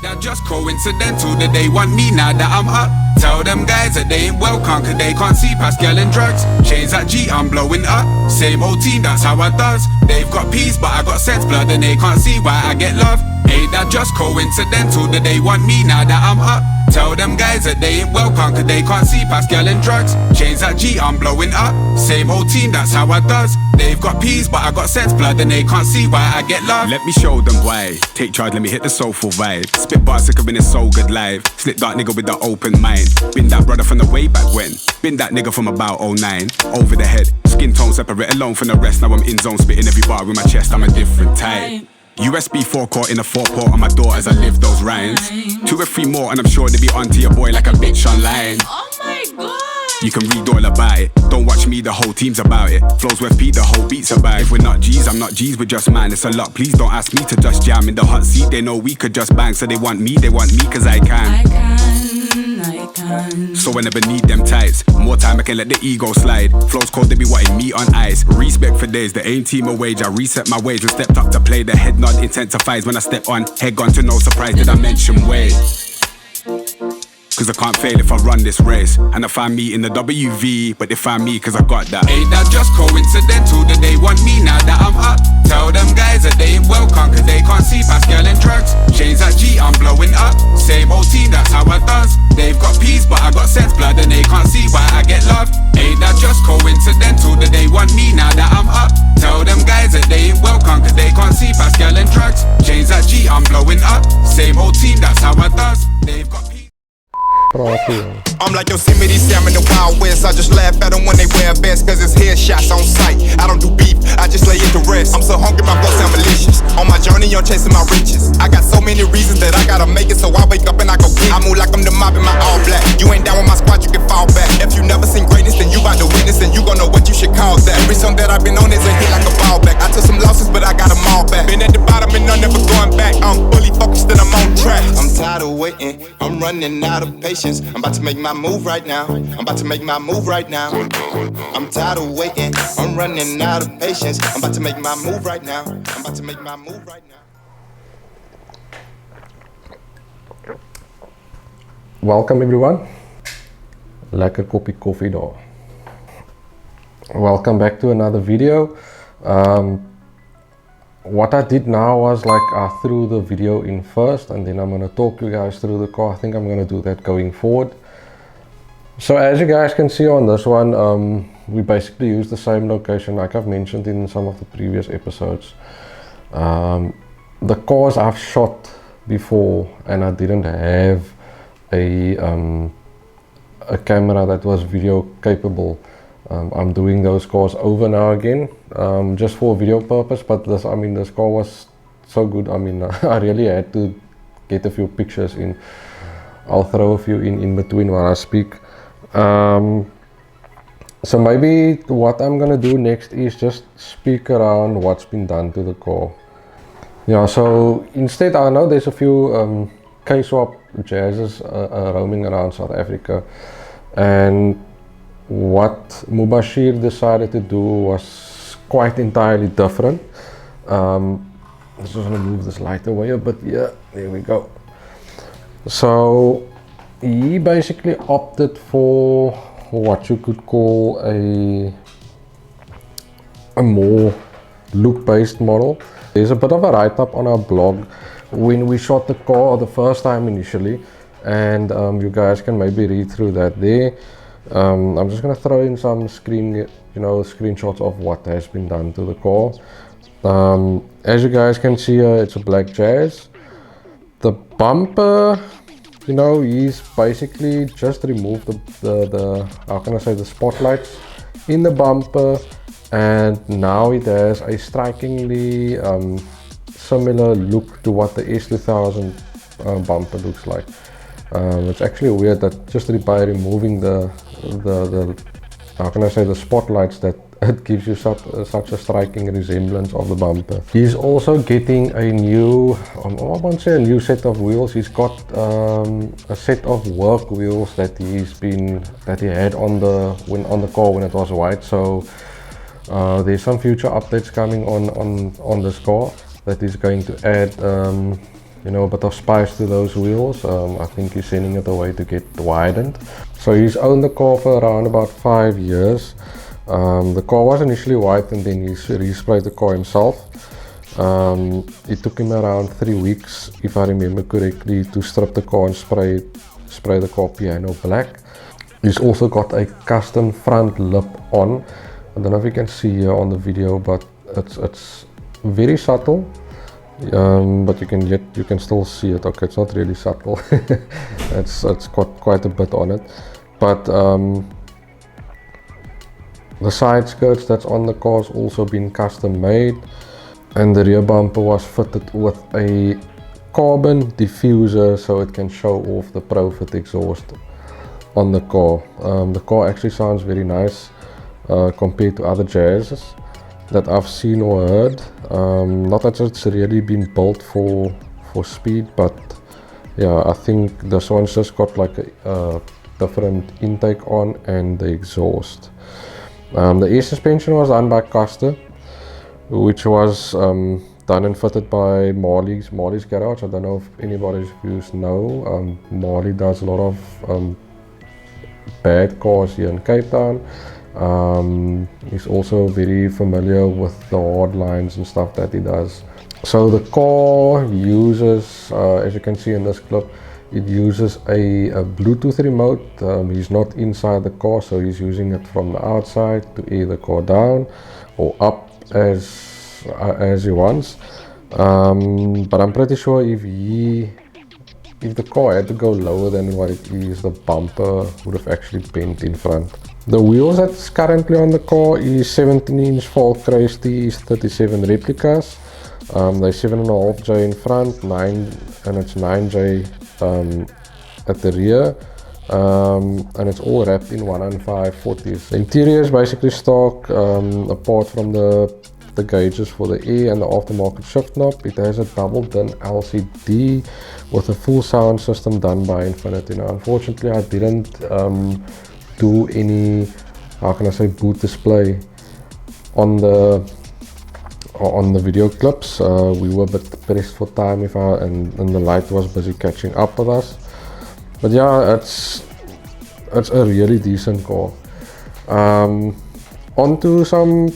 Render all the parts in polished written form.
That just coincidental that they want me now that I'm up. Tell them guys that they ain't welcome cause they can't see past girl and drugs. Chains at G, I'm blowing up. Same old team, that's how I does. They've got peace but I got sense blood and they can't see why I get love. Ain't that just coincidental that they want me now that I'm up. Tell them guys that they ain't welcome cause they can't see past girl and drugs. Chains at G, I'm blowing up. Same old team, that's how I does. They've got peace but I got sense blood and they can't see why I get love. Let me show them why. Take charge, let me hit the soulful vibe. Spit bars sicker when it's so good live. Slip dark nigga with the open mind. Been that brother from the way back when. Been that nigga from about 09. Over the head, skin tone separate alone from the rest. Now I'm in zone spitting every bar with my chest. I'm a different type. USB 4-core in a 4-port on my door as I live those rhymes. 2 or 3 more and I'm sure they be onto your boy like a bitch online. Oh my god! You can read all about it. Don't watch me, the whole team's about it. Flows worth Pete, the whole beat's about it. If we're not G's, I'm not G's, we're just man. It's a lot, please don't ask me to just jam in the hot seat. They know we could just bang, so they want me cause I can. I can. So I never need them tights. More time I can let the ego slide. Flows cold, they be wanting me on ice. Respect for days, the aim team a wage. I reset my ways and stepped up to play. The head nod intensifies when I step on. Head gone to no surprise, did I mention way? Cause I can't fail if I run this race. And I find me in the WV, but they find me cause I got that. Ain't that just coincidental that they want me now that I'm up? Tell them guys that they ain't welcome cause they can't see past girl and drugs. Chains at G, I'm blowing up. Same old team, that's how I does. They've got peace but I got sense blood and they can't see why I get love. Ain't that just coincidental that they want me now that I'm up? Tell them guys that they ain't welcome cause they can't see past girl and drugs. Chains at G, I'm blowing up. Same old team, that's how I does. They've got peace. I'm like Yosemite Sam in the Wild West. I just laugh at them when they wear vests, cause it's headshots on sight. I don't do beef, I just lay it to rest. I'm so hungry, my blood sound malicious. On my journey, I'm chasing my riches. I got so many reasons that I gotta make it, so I wake up and I go get it. I move like I'm the mob in my all black. You ain't down with my squad, you can fall back. If you never seen greatness, then you about to witness, and you gon' know what you should call that. Every song that I've been on is a hit like a ball back. I took some losses, but I got them all back. Been at the bottom and I'm never going back. I'm fully focused and I'm on track. I'm tired of waiting, I'm running out of patience. I'm about to make my move right now. I'm about to make my move right now. I'm tired of waiting. I'm running out of patience. I'm about to make my move right now. I'm about to make my move right now. Welcome everyone. Lekker koppie koffie daar. Welcome back to another video. What I did now was like I threw the video in first and then I'm going to talk you guys through the car. I think I'm going to do that going forward. So as you guys can see on this one, we basically use the same location like I've mentioned in some of the previous episodes. The cars I've shot before and I didn't have a camera that was video capable. I'm doing those cars over now again, just for video purpose, but this car was so good. I mean, I really had to get a few pictures in. I'll throw a few in between while I speak. So maybe what I'm gonna do next is just speak around what's been done to the car. Yeah, so instead I know there's a few K-swap jazzes roaming around South Africa, and what Mubashier decided to do was quite entirely different. I'm just gonna move this light away a bit. Yeah, there we go. So he basically opted for what you could call a more look-based model. There's a bit of a write-up on our blog when we shot the car the first time initially, and you guys can maybe read through that there. I'm just gonna throw in some screenshots of what has been done to the car. As you guys can see, it's a black Jazz. The bumper, he's basically just removed the how can I say, the spotlights in the bumper, and now it has a strikingly similar look to what the S2000 bumper looks like. It's actually weird that just by removing the how can I say, the spotlights, that it gives you such a striking resemblance of the bumper. He's also getting a new, I won't say a new set of wheels. He's got a set of work wheels that he had on the car when it was white. So there's some future updates coming on this car that is going to add you know, a bit of spice to those wheels. I think he's sending it away to get widened. So he's owned the car for around about 5 years. The car was initially white, and then he resprayed the car himself. It took him around 3 weeks, if I remember correctly, to strip the car and spray the car piano black. He's also got a custom front lip on. I don't know if you can see here on the video, but it's very subtle. But you can still see it. Okay, it's not really subtle. it's got quite a bit on it. But the side skirts that's on the car has also been custom made, and the rear bumper was fitted with a carbon diffuser so it can show off the Profit exhaust on the car. The car actually sounds very nice compared to other Jazzes that I've seen or heard. Not that it's really been built for speed, but yeah, I think this one's just got like a different intake on and the exhaust. The air suspension was done by Custer, which was done and fitted by Marley's garage. I don't know if anybody's views know. Marley does a lot of bad cars here in Cape Town. He's also very familiar with the hard lines and stuff that he does. So the car uses, as you can see in this clip, it uses a Bluetooth remote. He's not inside the car, so he's using it from the outside to air the car down or up as he wants. But I'm pretty sure if the car had to go lower than what it is, the bumper would have actually bent in front. The wheels that's currently on the car is 17-inch Falk Race TS 37 replicas. They're 7.5J in front, and it's 9J at the rear, and it's all wrapped in 115/40s. The interior is basically stock, apart from the gauges for the air and the aftermarket shift knob. It has a double DIN LCD with a full sound system done by Infinity. Now, unfortunately, I didn't do any, how can I say, boot display on the video clips. We were a bit pressed for time and the light was busy catching up with us. But yeah, it's a really decent car. On to some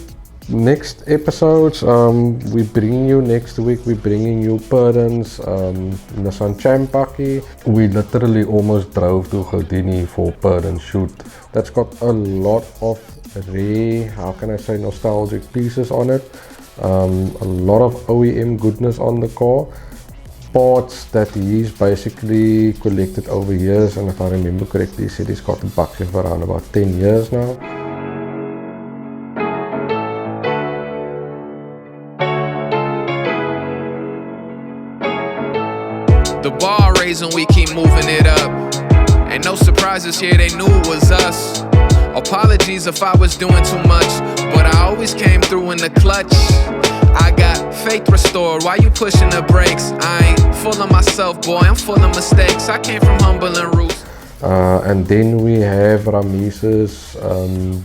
next episodes. We bring you next week, we're bringing you Purdon's Nissan Champaki. We literally almost drove to Houdini for Purdon's shoot. That's got a lot of rare, how can I say, nostalgic pieces on it. A lot of OEM goodness on the car, parts that he's basically collected over years, and if I remember correctly, he said he's got the Buckley for around about 10 years now. The bar raising, we keep moving it up. Ain't no surprises here, they knew it was us. Apologies if I was doing too much, but I always came through in the clutch. I got faith restored, why you pushing the brakes? I ain't full of myself, boy, I'm full of mistakes. I came from humble and roots. And then we have Rames's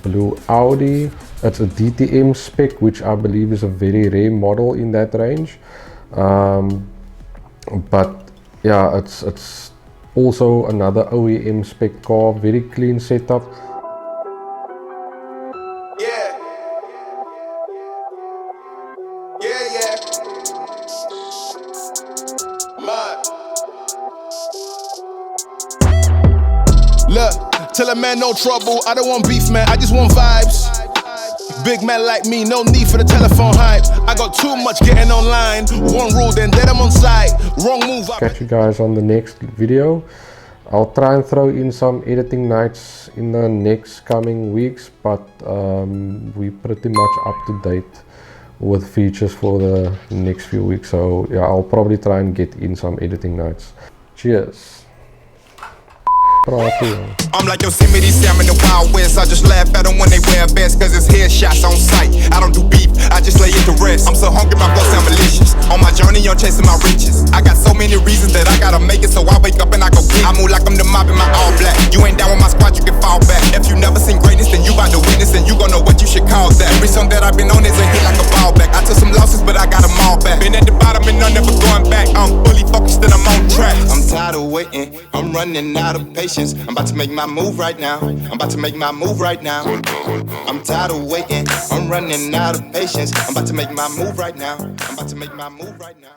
blue Audi. It's a DTM spec, which I believe is a very rare model in that range. But yeah, it's also another OEM spec car, very clean setup. Look, tell a man no trouble, I don't want beef, man, I just want vibes. Big man like me, no need for the telephone hype. I got too much getting online. One rule, then I'm on site. Wrong move. Catch you guys on the next video. I'll try and throw in some editing nights in the next coming weeks, but we're pretty much up to date with features for the next few weeks. So yeah, I'll probably try and get in some editing nights. Cheers. Praat jy, jong. I'm like Yosemite Sam in the Wild West. I just laugh at them when they wear vests, cause it's headshots on sight. I don't do beef, I just lay it to rest. I'm so hungry, my blood sound malicious. On my journey, I'm chasing my riches. I got so many reasons that I gotta make it, so I wake up and I go get it. I move like I'm the mob in my all black. You ain't down with my squad, you can fall back. If you never seen greatness, then you bout to witness, and you gon' know what you should call that. Every song that I've been on is a hit like a ball back. I took some losses, but I got them all back. Been at the bottom and I'm never going back. I'm fully focused and I'm on track. I'm tired of waiting, I'm running out of patience. I'm about to make my move right now. I'm about to make my move right now. I'm tired of waiting, I'm running out of patience. I'm about to make my move right now. I'm about to make my move right now.